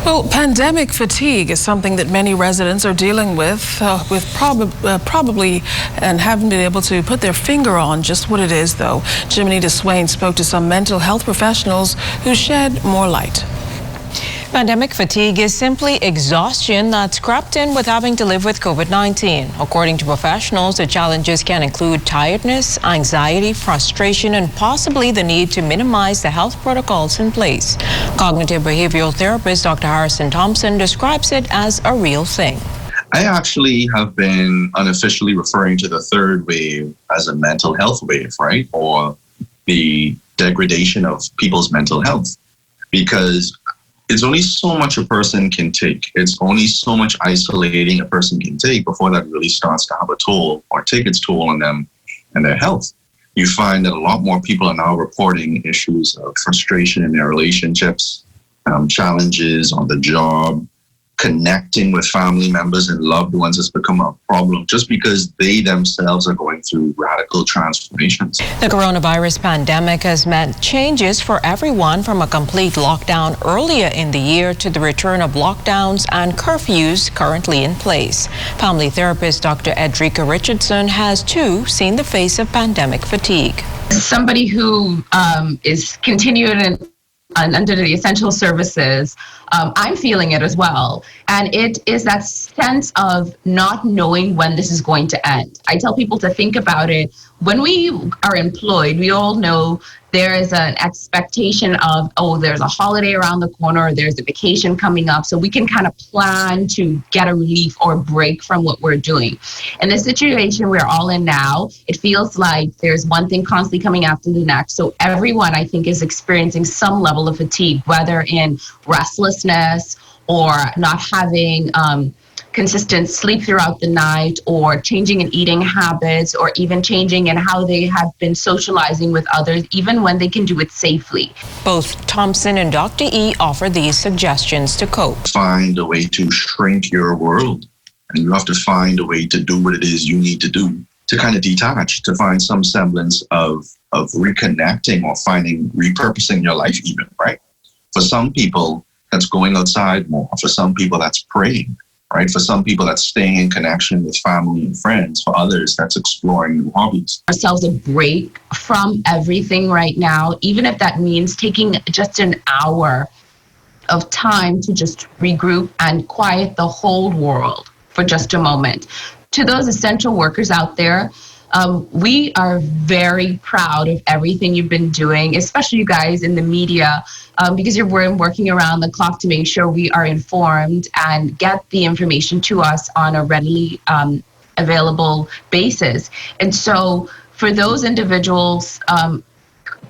Well, pandemic fatigue is something that many residents are dealing with probably and haven't been able to put their finger on just what it is, though. Edrica Swain spoke to some mental health professionals who shed more light. Pandemic fatigue is simply exhaustion that's crept in with having to live with COVID-19. According to professionals, the challenges can include tiredness, anxiety, frustration, and possibly the need to minimize the health protocols in place. Cognitive behavioral therapist Dr. Harrison Thompson describes it as a real thing. I actually have been unofficially referring to the third wave as a mental health wave, right? Or the degradation of people's mental health. Because it's only so much a person can take. It's only so much isolating a person can take before that really starts to have a toll or take its toll on them and their health. You find that a lot more people are now reporting issues of frustration in their relationships, challenges on the job, connecting with family members and loved ones has become a problem just because they themselves are going through radical transformations. The coronavirus pandemic has meant changes for everyone, from a complete lockdown earlier in the year to the return of lockdowns and curfews currently in place. Family therapist Dr. Edrica Richardson has too seen the face of pandemic fatigue. Somebody who is continuing under the essential services, I'm feeling it as well. And it is that sense of not knowing when this is going to end. I tell people to think about it. When we are employed, we all know there is an expectation of, oh, there's a holiday around the corner, or there's a vacation coming up, so we can kind of plan to get a relief or break from what we're doing. In the situation we're all in now, it feels like there's one thing constantly coming after the next. So everyone, I think, is experiencing some level of fatigue, whether in restlessness or not having consistent sleep throughout the night, or changing in eating habits, or even changing in how they have been socializing with others, even when they can do it safely. Both Thompson and Dr. E offer these suggestions to cope. Find a way to shrink your world, and you have to find a way to do what it is you need to do to kind of detach, to find some semblance of reconnecting or repurposing your life even, right? For some people, that's going outside more. For some people, that's praying. Right? For some people, that's staying in connection with family and friends. For others, that's exploring new hobbies. Ourselves a break from everything right now, even if that means taking just an hour of time to just regroup and quiet the whole world for just a moment. To those essential workers out there, we are very proud of everything you've been doing, especially you guys in the media, because you're working around the clock to make sure we are informed and get the information to us on a readily available basis. And so for those individuals,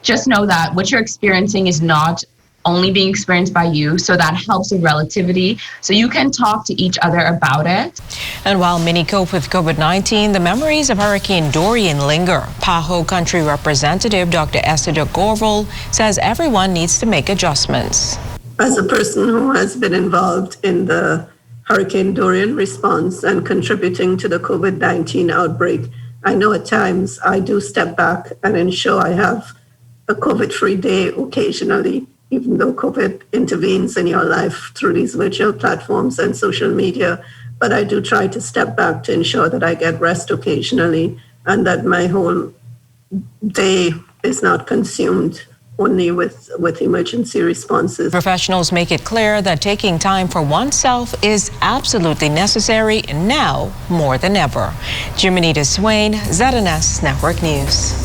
just know that what you're experiencing is not only being experienced by you, so that helps with relativity, so you can talk to each other about it. And while many cope with COVID-19, the memories of Hurricane Dorian linger. Paho Country Representative Dr. Edrica Richardson says everyone needs to make adjustments. As a person who has been involved in the Hurricane Dorian response and contributing to the COVID-19 outbreak, I know at times I do step back and ensure I have a COVID-free day occasionally, even though COVID intervenes in your life through these virtual platforms and social media. But I do try to step back to ensure that I get rest occasionally and that my whole day is not consumed only with emergency responses. Professionals make it clear that taking time for oneself is absolutely necessary now more than ever. Edrica Swain, ZNS Network News.